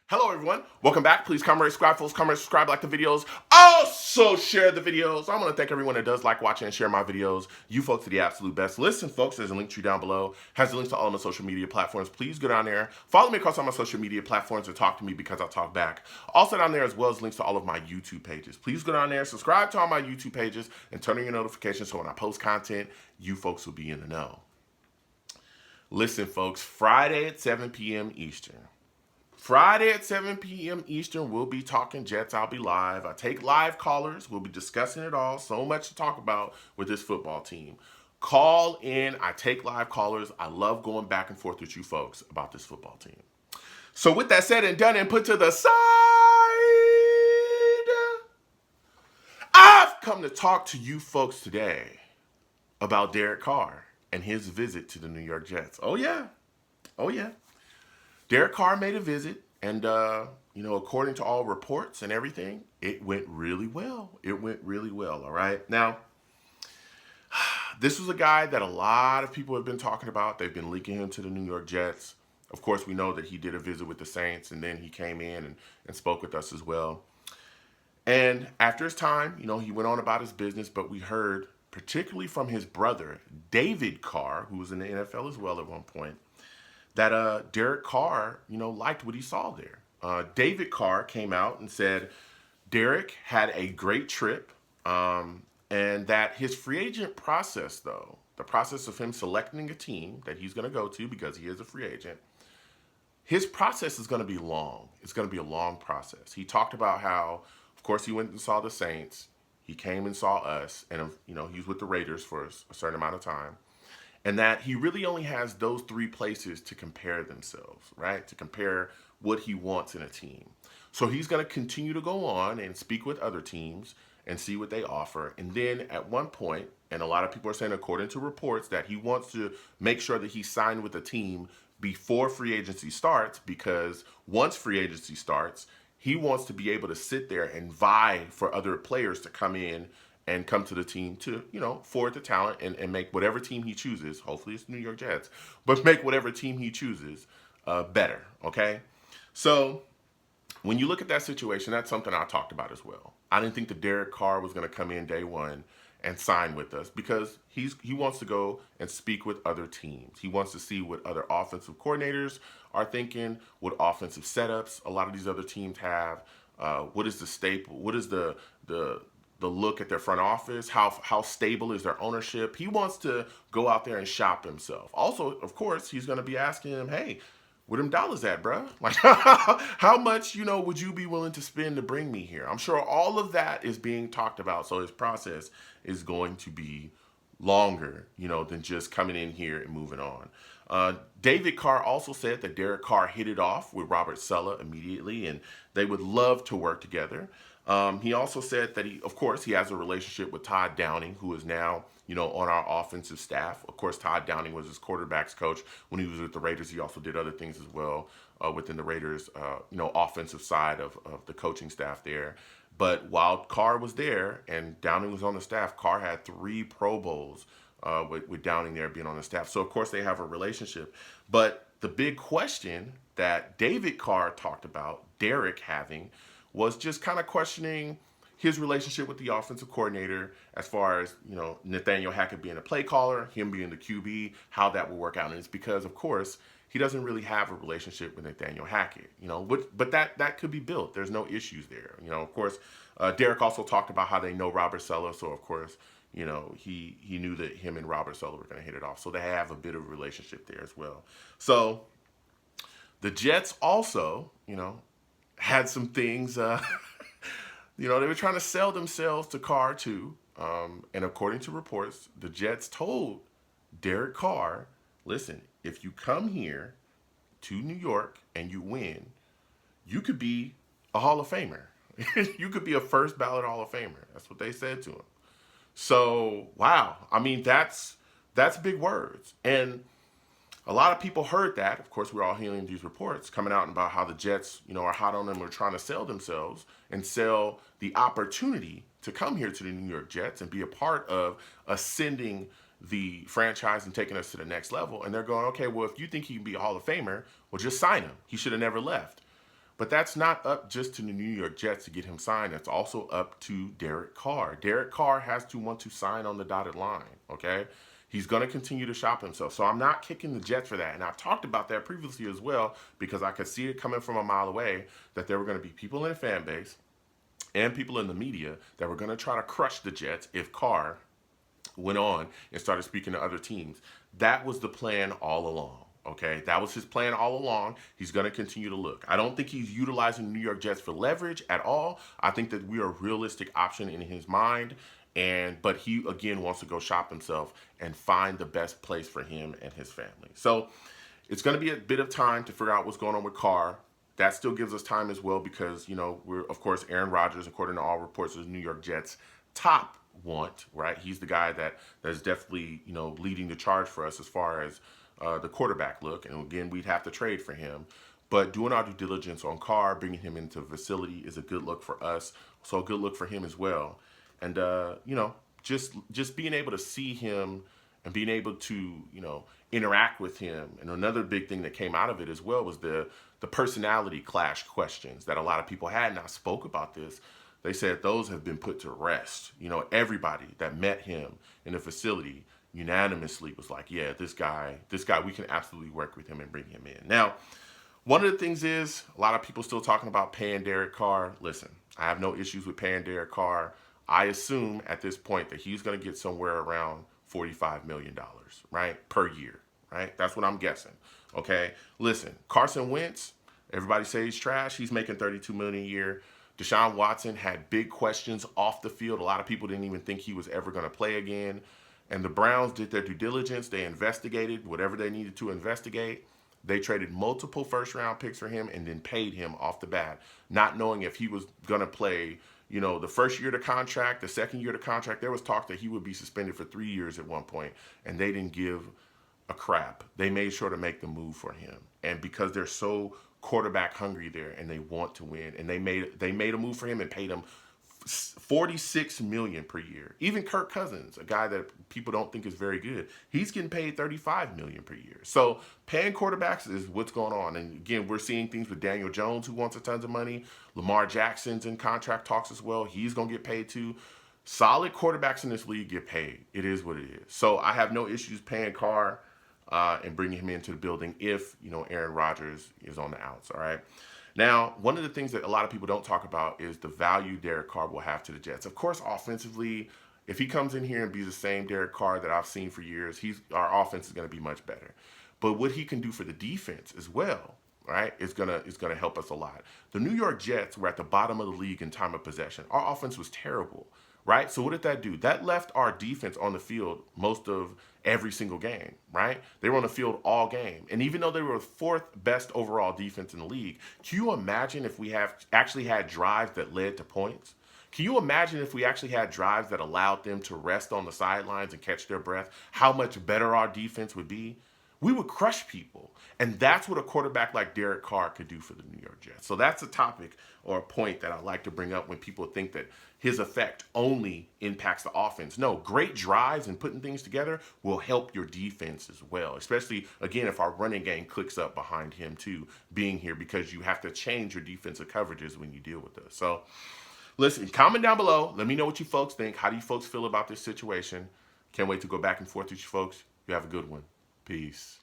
Hello everyone, welcome back. Please comment, subscribe, folks, comment, subscribe, like the videos. Also share the videos. I want to thank everyone that does like, watching, and share my videos. You folks are the absolute best. Listen, folks, there's a link tree down below. Has the links to all of my social media platforms. Please go down there, follow me across all my social media platforms, and talk to me because I'll talk back. Also down there as well as links to all of my YouTube pages. Please go down there, subscribe to all my YouTube pages, and turn on your notifications so when I post content, you folks will be in the know. Listen, folks, Friday at 7 p.m. Eastern. Friday at 7 p.m. Eastern, we'll be talking Jets. I'll be live. I take live callers. We'll be discussing it all. So much to talk about with this football team. Call in. I take live callers. I love going back and forth with you folks about this football team. So with that said and done and put to the side, I've come to talk to you folks today about Derek Carr and his visit to the New York Jets. Oh, yeah. Oh, yeah. Derek Carr made a visit, and according to all reports and everything, it went really well. It went really well. All right. Now, this was a guy that a lot of people have been talking about. They've been linking him to the New York Jets. Of course, we know that he did a visit with the Saints, and then he came in and spoke with us as well. And after his time, he went on about his business, but we heard, particularly from his brother, David Carr, who was in the NFL as well at one point, that Derek Carr, liked what he saw there. David Carr came out and said Derek had a great trip, and that his free agent process, though, the process of him selecting a team that he's going to go to because he is a free agent, his process is going to be long. It's going to be a long process. He talked about how, of course, he went and saw the Saints. He came and saw us, and he was with the Raiders for a certain amount of time. And that he really only has those three places to compare themselves, right? To compare what he wants in a team. So he's going to continue to go on and speak with other teams and see what they offer. And then at one point, and a lot of people are saying, according to reports, that he wants to make sure that he's signed with a team before free agency starts, because once free agency starts, he wants to be able to sit there and vie for other players to come in and come to the team to, forward the talent and make whatever team he chooses, hopefully it's New York Jets, but make whatever team he chooses better, okay? So when you look at that situation, that's something I talked about as well. I didn't think that Derek Carr was going to come in day one and sign with us because he wants to go and speak with other teams. He wants to see what other offensive coordinators are thinking, what offensive setups a lot of these other teams have, what is the staple, what is the look at their front office, how stable is their ownership. He wants to go out there and shop himself. Also, of course, he's going to be asking him, hey, where them dollars at, bruh? Like, how much, would you be willing to spend to bring me here? I'm sure all of that is being talked about. So his process is going to be longer, than just coming in here and moving on. David Carr also said that Derek Carr hit it off with Robert Saleh immediately, and they would love to work together. He also said that he has a relationship with Todd Downing, who is now, on our offensive staff. Of course, Todd Downing was his quarterbacks coach when he was with the Raiders. He also did other things as well within the Raiders, offensive side of the coaching staff there. But while Carr was there and Downing was on the staff, Carr had 3 Pro Bowls with Downing there being on the staff. So, of course, they have a relationship. But the big question that David Carr talked about, Derek having, was just kind of questioning his relationship with the offensive coordinator as far as, Nathaniel Hackett being a play caller, him being the QB, how that will work out. And it's because, of course, he doesn't really have a relationship with Nathaniel Hackett, but that could be built. There's no issues there. Of course, Derek also talked about how they know Robert Saleh. So, of course, he knew that him and Robert Saleh were going to hit it off. So they have a bit of a relationship there as well. So the Jets also, had some things, they were trying to sell themselves to Carr too. And according to reports, the Jets told Derek Carr, listen, if you come here to New York and you win, you could be a Hall of Famer. You could be a first ballot Hall of Famer. That's what they said to him. So, wow. I mean, that's big words. And a lot of people heard that. Of course, we're all hearing these reports coming out about how the Jets, are hot on them or trying to sell themselves and sell the opportunity to come here to the New York Jets and be a part of ascending the franchise and taking us to the next level. And they're going, okay, well, if you think he can be a Hall of Famer, well, just sign him. He should have never left. But that's not up just to the New York Jets to get him signed. It's also up to Derek Carr. Derek Carr has to want to sign on the dotted line, okay? He's going to continue to shop himself. So I'm not kicking the Jets for that. And I've talked about that previously as well because I could see it coming from a mile away that there were going to be people in the fan base and people in the media that were going to try to crush the Jets if Carr went on and started speaking to other teams. That was the plan all along. Okay, that was his plan all along. He's going to continue to look. I don't think he's utilizing the New York Jets for leverage at all. I think that we are a realistic option in his mind, but he again wants to go shop himself and find the best place for him and his family. So it's going to be a bit of time to figure out what's going on with Carr. That still gives us time as well because we're of course Aaron Rodgers, according to all reports, is New York Jets' top want. Right, he's the guy that's definitely leading the charge for us as far as the quarterback look, and again, we'd have to trade for him. But doing our due diligence on Carr, bringing him into the facility is a good look for us, so a good look for him as well. And just being able to see him and being able to interact with him. And another big thing that came out of it as well was the personality clash questions that a lot of people had, and I spoke about this. They said those have been put to rest. Everybody that met him in the facility unanimously was like, yeah, this guy, we can absolutely work with him and bring him in. Now, one of the things is a lot of people still talking about paying Derek Carr. Listen, I have no issues with paying Derek Carr. I assume at this point that he's going to get somewhere around $45 million, right, per year, right? That's what I'm guessing. Okay, listen, Carson Wentz, everybody says he's trash. He's making $32 million a year. Deshaun Watson had big questions off the field. A lot of people didn't even think he was ever going to play again. And the Browns did their due diligence. They investigated whatever they needed to investigate. They traded multiple first-round picks for him and then paid him off the bat, not knowing if he was going to play, the first year of the contract, the second year of the contract. There was talk that he would be suspended for 3 years at one point, and they didn't give a crap. They made sure to make the move for him. And because they're so quarterback hungry there and they want to win, and they made a move for him and paid him $46 million per year. Even Kirk Cousins, a guy that people don't think is very good, he's getting paid $35 million per year. So paying quarterbacks is what's going on. And again, we're seeing things with Daniel Jones, who wants a tons of money. Lamar Jackson's in contract talks as well. He's going to get paid too. Solid quarterbacks in this league get paid. It is what it is. So I have no issues paying Carr and bringing him into the building if Aaron Rodgers is on the outs. All right. Now, one of the things that a lot of people don't talk about is the value Derek Carr will have to the Jets. Of course, offensively, if he comes in here and be the same Derek Carr that I've seen for years, our offense is going to be much better. But what he can do for the defense as well, right, is gonna help us a lot. The New York Jets were at the bottom of the league in time of possession. Our offense was terrible, right? So what did that do? That left our defense on the field most of every single game, right? They were on the field all game. And even though they were the fourth best overall defense in the league, can you imagine if we actually had drives that led to points? Can you imagine if we actually had drives that allowed them to rest on the sidelines and catch their breath, how much better our defense would be? We would crush people. And that's what a quarterback like Derek Carr could do for the New York Jets. So that's a topic or a point that I like to bring up when people think that his effect only impacts the offense. No, great drives and putting things together will help your defense as well, especially, again, if our running game clicks up behind him too, being here, because you have to change your defensive coverages when you deal with this. So listen, comment down below. Let me know what you folks think. How do you folks feel about this situation? Can't wait to go back and forth with you folks. You have a good one. Peace.